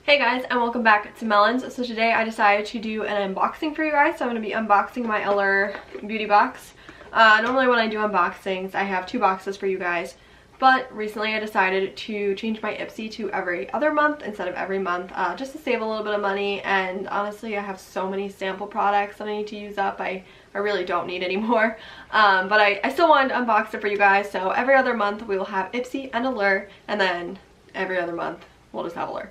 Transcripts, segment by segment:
Hey guys, and welcome back to Mellyns. So today I decided to do an unboxing for you guys. So I'm going to be unboxing my Allure beauty box. Normally when I do unboxings, I have two boxes for you guys. But recently I decided to change my Ipsy to every other month instead of every month, just to save a little bit of money. And honestly, I have so many sample products that I need to use up. I really don't need any more. But I still wanted to unbox it for you guys. So every other month we will have Ipsy and Allure, and then every other month we'll just have Allure.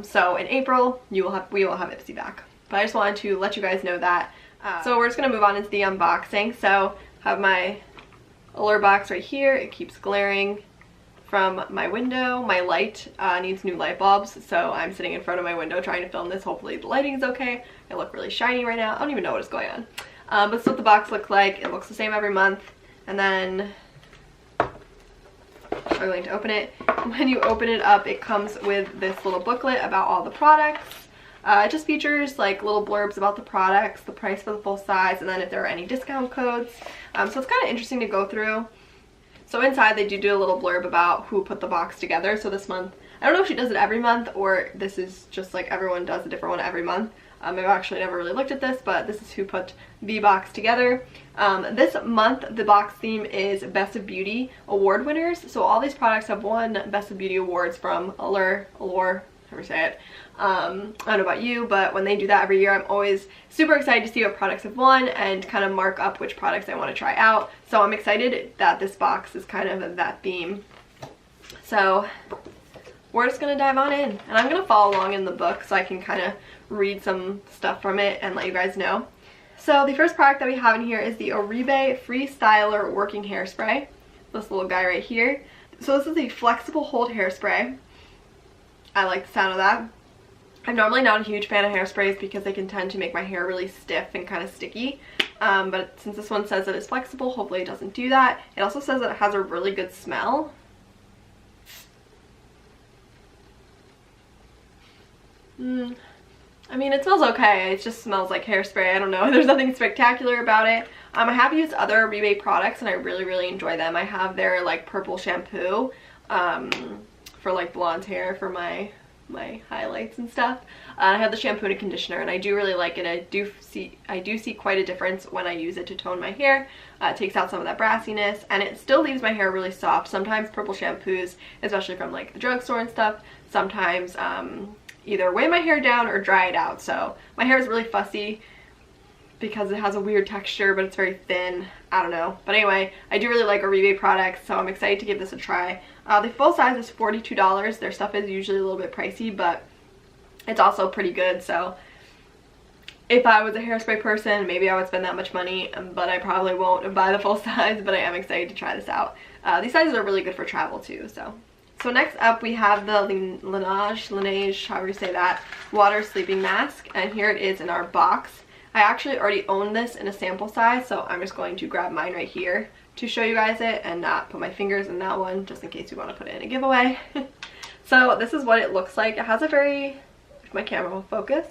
So in April, we will have Ipsy back. But I just wanted to let you guys know that. So we're just going to move on into the unboxing. So I have my Allure box right here. It keeps glaring from my window. My light needs new light bulbs, so I'm sitting in front of my window trying to film this. Hopefully the lighting is okay. I look really shiny right now. I don't even know what is going on. But this is what the box looks like. It looks the same every month. And then I'm going to open it. When you open it up, it comes with this little booklet about all the products. It just features like little blurbs about the products, the price for the full size, and then if there are any discount codes. So it's kind of interesting to go through. So inside they do a little blurb about who put the box together. So this month, I don't know if she does it every month or this is just like everyone does a different one every month. I've actually never really looked at this, but this is who put the box together. This month, the box theme is Best of Beauty award winners. So all these products have won Best of Beauty awards from Allure, however you say it. I don't know about you, but when they do that every year, I'm always super excited to see what products have won and kind of mark up which products I want to try out. So I'm excited that this box is kind of that theme. So we're just going to dive on in. And I'm going to follow along in the book so I can kind of read some stuff from it and let you guys know. So the first product that we have in here is the Oribe Freestyler Working Hairspray. This little guy right here. So this is a flexible hold hairspray. I like the sound of that. I'm normally not a huge fan of hairsprays because they can tend to make my hair really stiff and kind of sticky. But since this one says that it's flexible, hopefully it doesn't do that. It also says that it has a really good smell. I mean, it smells okay. It just smells like hairspray. I don't know. There's nothing spectacular about it. I have used other Oribe products and I really enjoy them. I have their like purple shampoo for like blonde hair for my highlights and stuff. I have the shampoo and conditioner and I do really like it. I do see quite a difference when I use it to tone my hair. It takes out some of that brassiness and it still leaves my hair really soft. Sometimes purple shampoos, especially from like the drugstore and stuff, sometimes either weigh my hair down or dry it out. So my hair is really fussy because it has a weird texture, but it's very thin. I don't know. But anyway, I do really like Oribe products, so I'm excited to give this a try. The full size is $42. Their stuff is usually a little bit pricey, but it's also pretty good. So if I was a hairspray person, maybe I would spend that much money, but I probably won't buy the full size, but I am excited to try this out. These sizes are really good for travel too, so. So next up we have the Laneige, however you say that, water sleeping mask, and here it is in our box. I actually already own this in a sample size, so I'm just going to grab mine right here to show you guys it and not put my fingers in that one just in case you want to put it in a giveaway. So this is what it looks like. It has a very, if my camera will focus.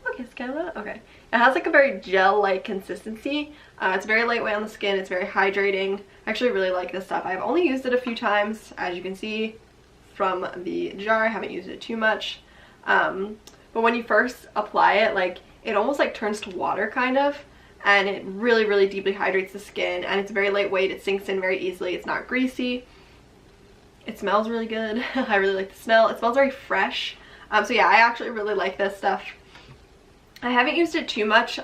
Focus camera, okay. It has like a very gel-like consistency. It's very lightweight on the skin. It's very hydrating. I actually really like this stuff. I've only used it a few times, as you can see from the jar. I haven't used it too much. But when you first apply it, like it almost like turns to water kind of, and it really deeply hydrates the skin, and it's very lightweight. It sinks in very easily. It's not greasy. It smells really good. I really like the smell. It smells very fresh. So yeah, I actually really like this stuff. I haven't used it too much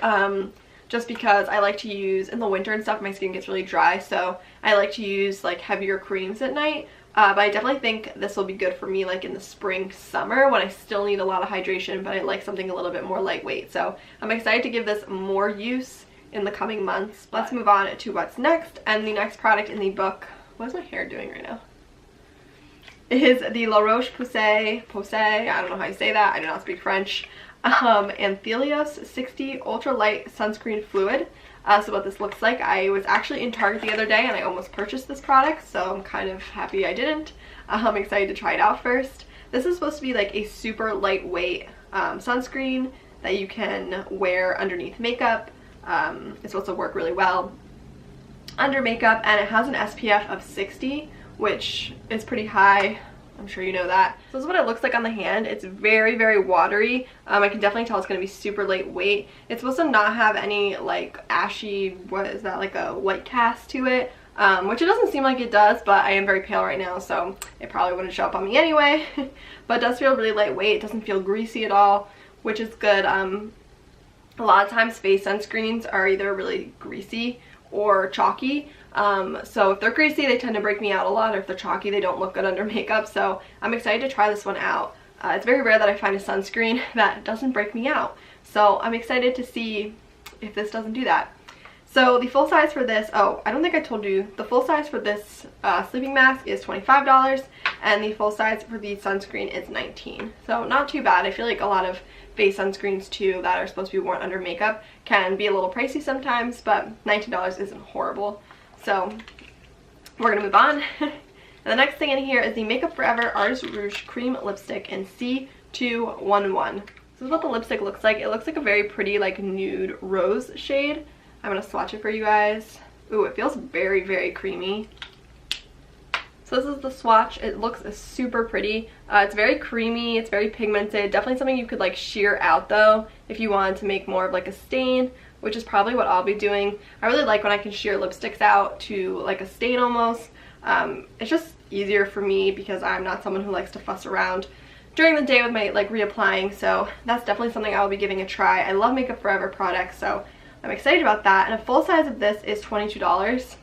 just because I like to use, in the winter and stuff, my skin gets really dry, so I like to use like heavier creams at night. But I definitely think this will be good for me like in the spring, summer when I still need a lot of hydration, but I like something a little bit more lightweight. So I'm excited to give this more use in the coming months. Let's move on to what's next. And the next product in the book, what is my hair doing right now? Is the La Roche-Posay, I don't know how you say that, I do not speak French, Anthelios 60 Ultra Light Sunscreen Fluid. So what this looks like, I was actually in Target the other day and I almost purchased this product, so I'm kind of happy I didn't. I'm excited to try it out first. This is supposed to be like a super lightweight sunscreen that you can wear underneath makeup. It's supposed to work really well under makeup, and it has an SPF of 60, which is pretty high. I'm sure you know that. So this is what it looks like on the hand. It's very, very watery. I can definitely tell it's going to be super lightweight. It's supposed to not have any like ashy, what is that, like a white cast to it, which it doesn't seem like it does, but I am very pale right now, so it probably wouldn't show up on me anyway. But it does feel really lightweight. It doesn't feel greasy at all, which is good. A lot of times face sunscreens are either really greasy or chalky. So if they're greasy, they tend to break me out a lot, or if they're chalky, they don't look good under makeup. So I'm excited to try this one out. It's very rare that I find a sunscreen that doesn't break me out, so I'm excited to see if this doesn't do that. So the full size for this, oh, I don't think I told you, the full size for this sleeping mask is $25, and the full size for the sunscreen is $19. So not too bad. I feel like a lot of face sunscreens too that are supposed to be worn under makeup can be a little pricey sometimes, but $19 isn't horrible. So we're gonna move on. And the next thing in here is the Makeup Forever Artist Rouge Cream Lipstick in C211. This is what the lipstick looks like. It looks like a very pretty like nude rose shade. I'm gonna swatch it for you guys. Ooh, it feels very, very creamy. So this is the swatch. It looks super pretty. It's very creamy, it's very pigmented. Definitely something you could like sheer out though if you wanted to make more of like a stain, which is probably what I'll be doing. I really like when I can sheer lipsticks out to like a stain almost. It's just easier for me because I'm not someone who likes to fuss around during the day with my like reapplying, so that's definitely something I will be giving a try. I love Makeup Forever products, so I'm excited about that. And a full size of this is $22.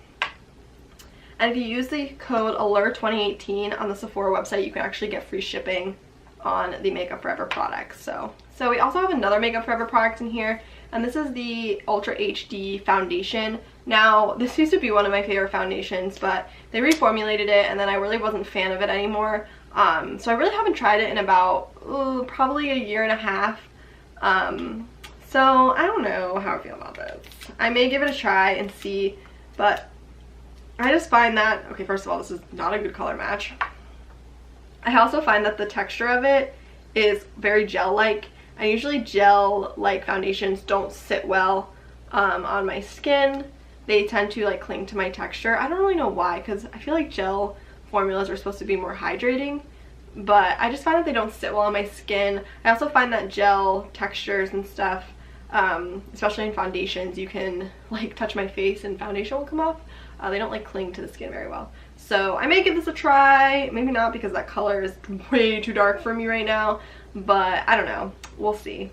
And if you use the code Allure 2018 on the Sephora website, you can actually get free shipping on the Makeup Forever products. So we also have another Makeup Forever product in here, and this is the Ultra HD foundation. Now, this used to be one of my favorite foundations, but they reformulated it, and then I really wasn't a fan of it anymore. So I really haven't tried it in about probably a year and a half. So I don't know how I feel about this. I may give it a try and see, but I just find that, okay, first of all, this is not a good color match. I also find that the texture of it is very gel-like, and usually gel-like foundations don't sit well on my skin. They tend to like cling to my texture. I don't really know why, because I feel like gel formulas are supposed to be more hydrating, but I just find that they don't sit well on my skin. I also find that gel textures and stuff, especially in foundations, you can like touch my face and foundation will come off. They don't like cling to the skin very well. So I may give this a try, maybe not because that color is way too dark for me right now, but I don't know, we'll see.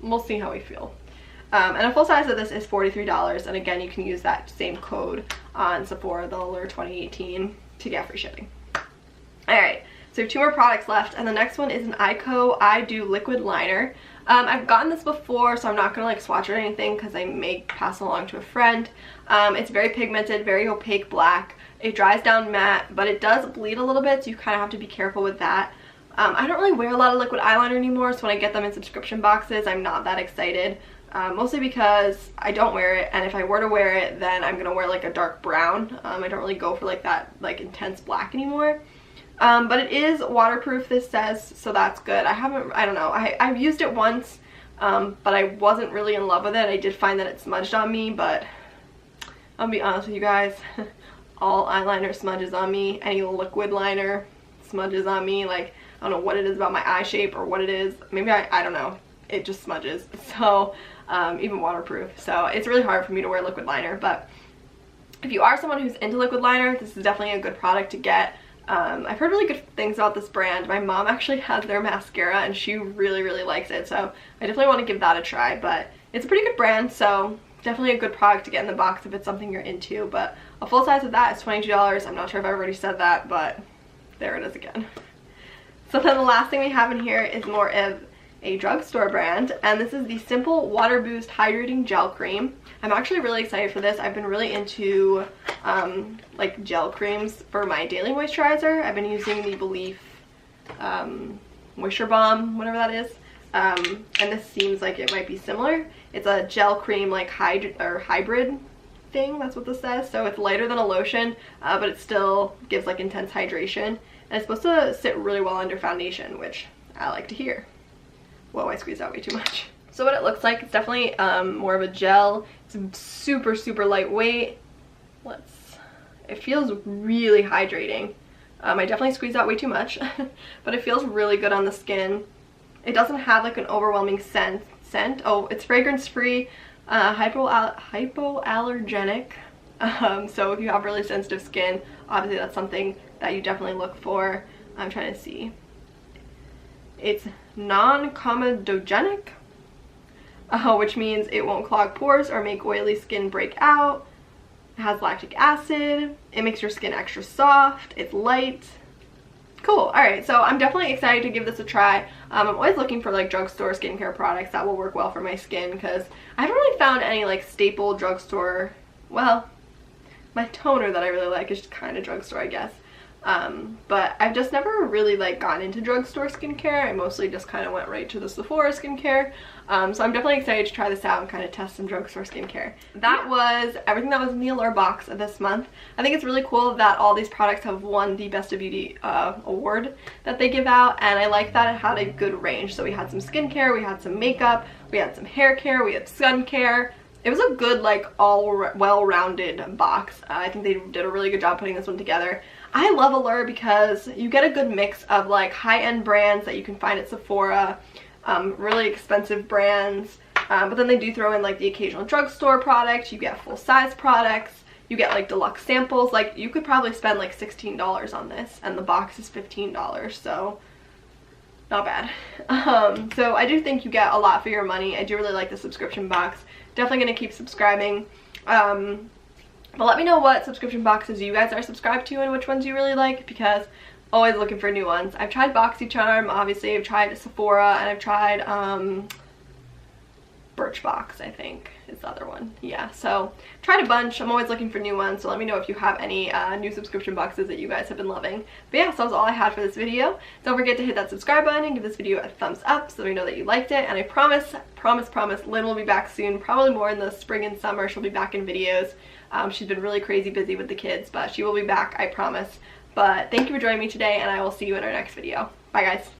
We'll see how we feel. And a full size of this is $43, and again, you can use that same code on Sephora, the Allure 2018, to get free shipping. Alright, so we have two more products left, and the next one is an Ico I Do Liquid Liner. I've gotten this before, so I'm not going to like swatch it or anything because I may pass it along to a friend. It's very pigmented, very opaque black. It dries down matte, but it does bleed a little bit, so you kind of have to be careful with that. I don't really wear a lot of liquid eyeliner anymore, so when I get them in subscription boxes, I'm not that excited. Mostly because I don't wear it, and if I were to wear it, then I'm going to wear like a dark brown. I don't really go for like that like intense black anymore. But it is waterproof, this says, so that's good. I don't know, I've used it once, but I wasn't really in love with it. I did find that it smudged on me, but I'll be honest with you guys, all eyeliner smudges on me. Any liquid liner smudges on me. Like, I don't know what it is about my eye shape or what it is. Maybe I don't know. It just smudges. So, even waterproof. So it's really hard for me to wear liquid liner, but if you are someone who's into liquid liner, this is definitely a good product to get. I've heard really good things about this brand. My mom actually has their mascara and she really, really likes it, so I definitely want to give that a try. But it's a pretty good brand, so definitely a good product to get in the box if it's something you're into. But a full size of that is $22. I'm not sure if I already said that, but there it is again. So then the last thing we have in here is more of a drugstore brand, and this is the Simple Water Boost Hydrating Gel Cream. I'm actually really excited for this. I've been really into like gel creams for my daily moisturizer. I've been using the Belief Moisture Bomb, whatever that is, and this seems like it might be similar. It's a gel cream like hybrid thing, that's what this says. So it's lighter than a lotion, but it still gives like intense hydration, and it's supposed to sit really well under foundation, which I like to hear. Whoa, I squeezed out way too much. So what it looks like, it's definitely more of a gel. It's super, super lightweight. It feels really hydrating. I definitely squeezed out way too much, but it feels really good on the skin. It doesn't have like an overwhelming scent. Oh, it's fragrance free, hypoallergenic. So if you have really sensitive skin, obviously that's something that you definitely look for. I'm trying to see. It's non-comedogenic, which means it won't clog pores or make oily skin break out. It has lactic acid. It makes your skin extra soft. It's light. Cool. Alright, so I'm definitely excited to give this a try. I'm always looking for like drugstore skincare products that will work well for my skin, because I haven't really found any like staple drugstore. Well, my toner that I really like is just kind of drugstore, I guess. But I've just never really like gotten into drugstore skincare. I mostly just kind of went right to the Sephora skincare. So I'm definitely excited to try this out and kind of test some drugstore skincare. That was everything that was in the Allure box this month. I think it's really cool that all these products have won the Best of Beauty award that they give out, and I like that it had a good range. So we had some skincare, we had some makeup, we had some hair care, we had sun care. It was a good, like, all well-rounded box. I think they did a really good job putting this one together. I love Allure because you get a good mix of like high-end brands that you can find at Sephora, really expensive brands, but then they do throw in like the occasional drugstore product. You get full-size products, you get like deluxe samples. Like, you could probably spend like $16 on this, and the box is $15, so not bad. So I do think you get a lot for your money. I do really like the subscription box. Definitely gonna keep subscribing. But let me know what subscription boxes you guys are subscribed to and which ones you really like, because always looking for new ones. I've tried BoxyCharm, obviously. I've tried Sephora, and I've tried Birchbox, I think is the other one. Yeah, so tried a bunch. I'm always looking for new ones, so let me know if you have any new subscription boxes that you guys have been loving. But yeah, so that's all I had for this video. Don't forget to hit that subscribe button and give this video a thumbs up so we know that you liked it. And I promise, Lyn will be back soon, probably more in the spring and summer. She'll be back in videos. She's been really crazy busy with the kids, but she will be back, I promise. But thank you for joining me today, and I will see you in our next video. Bye, guys.